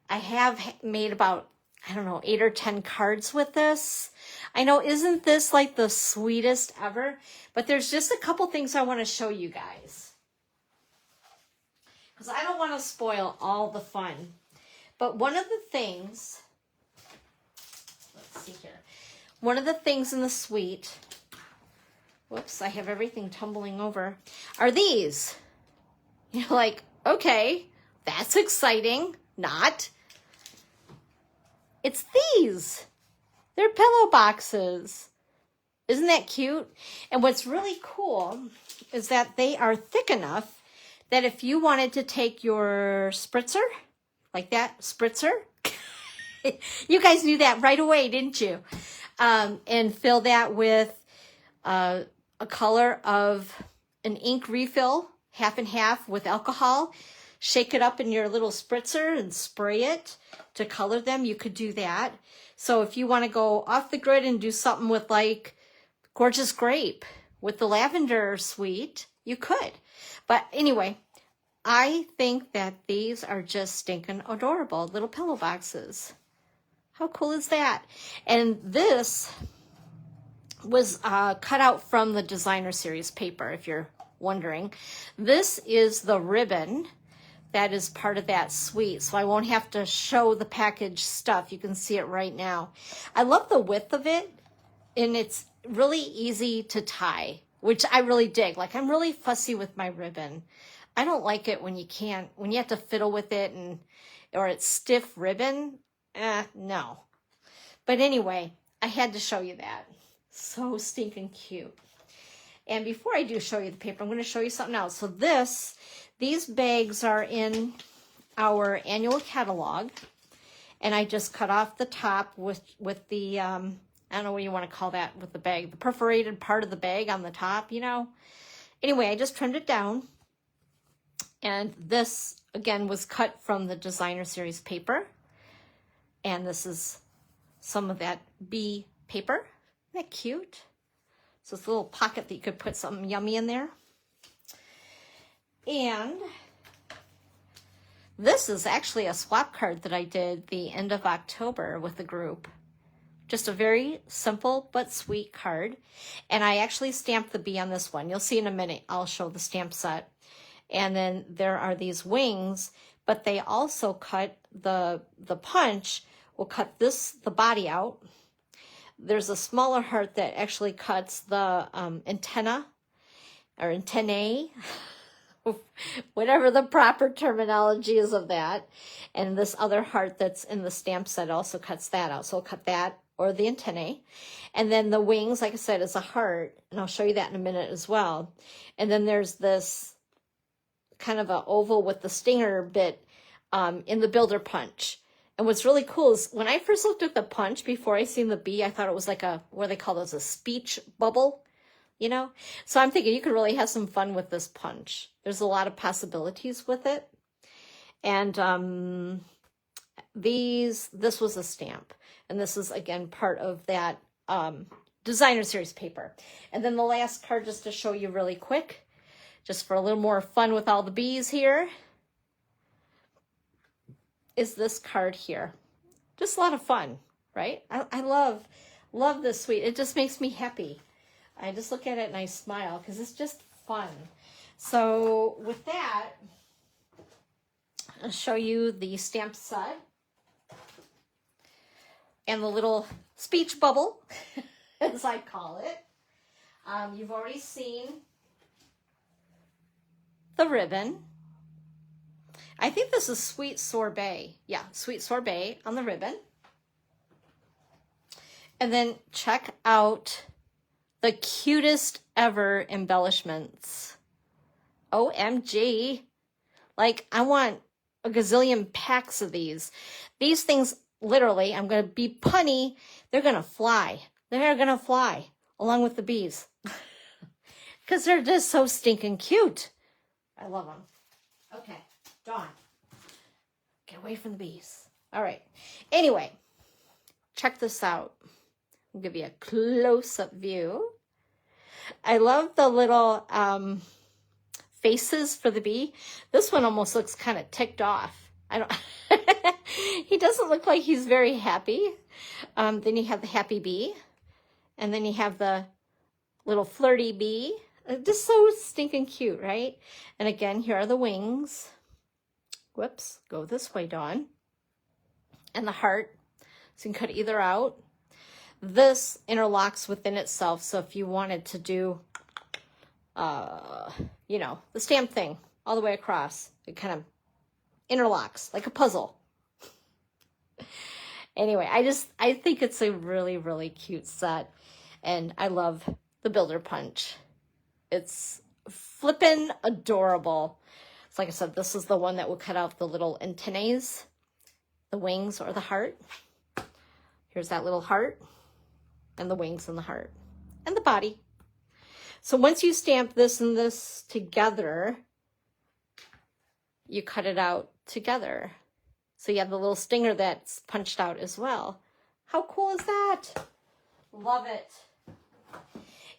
have made about, I don't know, 8 or 10 cards with this. I know, isn't this like the sweetest ever? But there's just a couple things I want to show you guys, because I don't want to spoil all the fun. But one of the things, let's see here. One of the things in the suite, whoops, I have everything tumbling over, are these. You're like, okay, that's exciting. Not. It's these. They're pillow boxes. Isn't that cute? And what's really cool is that they are thick enough that if you wanted to take your spritzer, like that spritzer, you guys knew that right away, didn't you? And fill that with a color of an ink refill, half and half with alcohol. Shake it up in your little spritzer and spray it to color them. You could do that. So if you want to go off the grid and do something with like Gorgeous Grape with the lavender suite, you could. But anyway, I think that these are just stinking adorable little pillow boxes. How cool is that? And this was cut out from the designer series paper, if you're wondering. This is the ribbon that is part of that suite, so I won't have to show the package stuff. You can see it right now. I love the width of it, and it's really easy to tie, which I really dig. Like, I'm really fussy with my ribbon. I don't like it when you have to fiddle with it or it's stiff ribbon. No. But anyway, I had to show you that. So stinking cute. And before I do show you the paper, I'm going to show you something else. So these bags are in our annual catalog, and I just cut off the top with the, I don't know what you want to call that with the bag, the perforated part of the bag on the top, you know. Anyway, I just trimmed it down, and this, again, was cut from the designer series paper, and this is some of that bee paper. Isn't that cute? So it's a little pocket that you could put something yummy in there. And this is actually a swap card that I did the end of October with the group. Just a very simple but sweet card. And I actually stamped the bee on this one. You'll see in a minute. I'll show the stamp set. And then there are these wings, but they also cut the punch will cut the body out. There's a smaller heart that actually cuts the antenna or antennae, whatever the proper terminology is of that. And this other heart that's in the stamp set also cuts that out. So I'll cut that or the antennae. And then the wings, like I said, is a heart. And I'll show you that in a minute as well. And then there's this kind of an oval with the stinger bit in the builder punch. And what's really cool is when I first looked at the punch before I seen the bee, I thought it was like what do they call those, a speech bubble, you know? So I'm thinking you could really have some fun with this punch. There's a lot of possibilities with it. And this was a stamp. And this is, again, part of that designer series paper. And then the last card, just to show you really quick, just for a little more fun with all the bees here, is this card here. Just a lot of fun, right? I love this suite. It just makes me happy. I just look at it and I smile because it's just fun. So with that, I'll show you the stamp set and the little speech bubble, as I call it. You've already seen the ribbon. I think this is Sweet Sorbet. Yeah, Sweet Sorbet on the ribbon. And then check out the cutest ever embellishments. OMG. Like, I want a gazillion packs of these. These things, literally, I'm going to be punny, they're going to fly. They're going to fly along with the bees. Because they're just so stinking cute. I love them. Okay. Dawn, get away from the bees. All right. Anyway, check this out. I'll give you a close-up view. I love the little faces for the bee. This one almost looks kind of ticked off. I don't, he doesn't look like he's very happy. Then you have the happy bee. And then you have the little flirty bee. Just so stinking cute, right? And again, here are the wings. Whoops, go this way, Dawn. And the heart. So you can cut either out. This interlocks within itself. So if you wanted to do, you know, the stamp thing all the way across, it kind of interlocks like a puzzle. Anyway, I think it's a really, really cute set. And I love the Builder Punch. It's flippin' adorable. So like I said, this is the one that will cut out the little antennae, the wings or the heart. Here's that little heart and the wings and the heart and the body. So once you stamp this and this together, you cut it out together. So you have the little stinger that's punched out as well. How cool is that? Love it.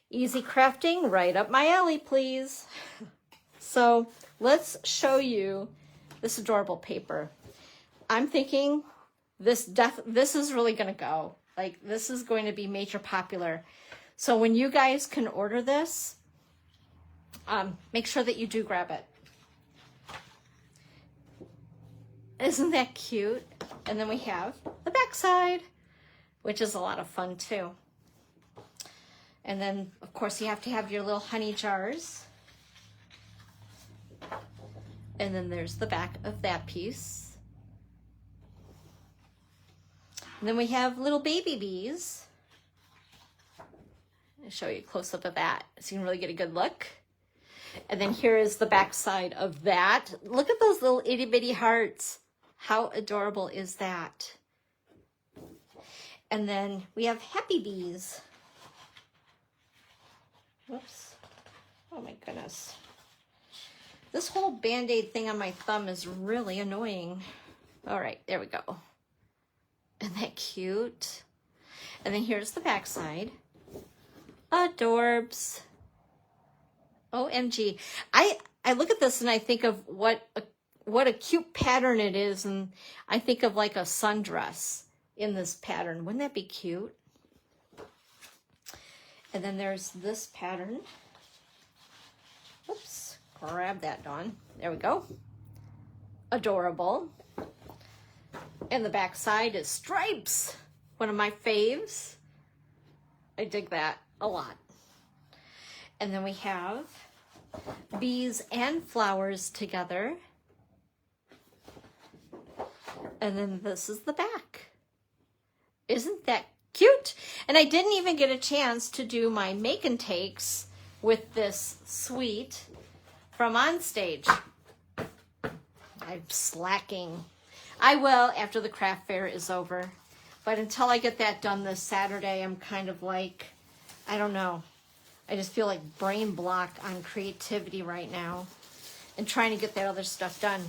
Easy crafting, right up my alley, please. So let's show you this adorable paper. I'm thinking this is really gonna go. Like, this is going to be major popular. So when you guys can order this, make sure that you do grab it. Isn't that cute? And then we have the back side, which is a lot of fun too. And then, of course, you have to have your little honey jars. And then there's the back of that piece. And then we have little baby bees. I'll show you a close-up of that so you can really get a good look. And then here is the back side of that. Look at those little itty-bitty hearts. How adorable is that? And then we have happy bees. Whoops. Oh my goodness. This whole Band-Aid thing on my thumb is really annoying. All right, there we go. Isn't that cute? And then here's the back side. Adorbs. OMG. I look at this and I think of what a cute pattern it is, and I think of like a sundress in this pattern. Wouldn't that be cute? And then there's this pattern. Oops, grab that, Dawn. There we go. Adorable. And the back side is stripes. One of my faves. I dig that a lot. And then we have bees and flowers together. And then this is the back. Isn't that cute? And I didn't even get a chance to do my make and takes with this suite from Onstage. I'm slacking. I will after the craft fair is over. But until I get that done this Saturday, I'm kind of like, I don't know. I just feel like brain block on creativity right now and trying to get that other stuff done.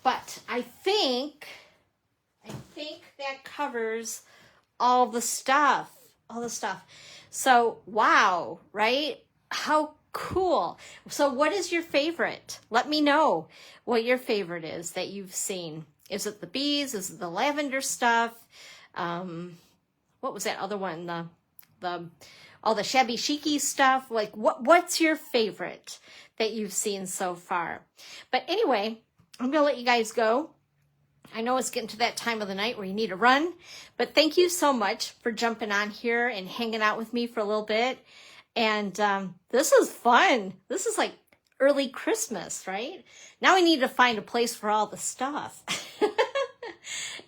But I think that covers all the stuff. So, wow, right? How cool. So what is your favorite? Let me know what your favorite is that you've seen. Is it the bees? Is it the lavender stuff? What was that other one? All the shabby chicy stuff. Like, what's your favorite that you've seen so far? But anyway, I'm going to let you guys go. I know it's getting to that time of the night where you need to run, but thank you so much for jumping on here and hanging out with me for a little bit. And this is fun. This is like early Christmas, right? Now we need to find a place for all the stuff.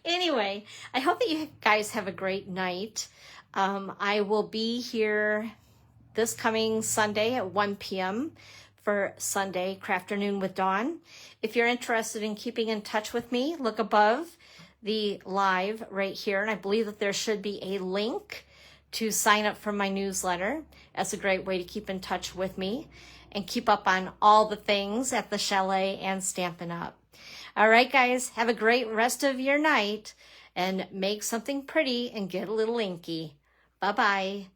Anyway, I hope that you guys have a great night. I will be here this coming Sunday at 1 p.m. for Sunday Crafternoon with Dawn. If you're interested in keeping in touch with me, look above the live right here. And I believe that there should be a link to sign up for my newsletter. That's a great way to keep in touch with me and keep up on all the things at the Chalet and Stampin' Up. All right, guys, have a great rest of your night and make something pretty and get a little inky. Bye-bye.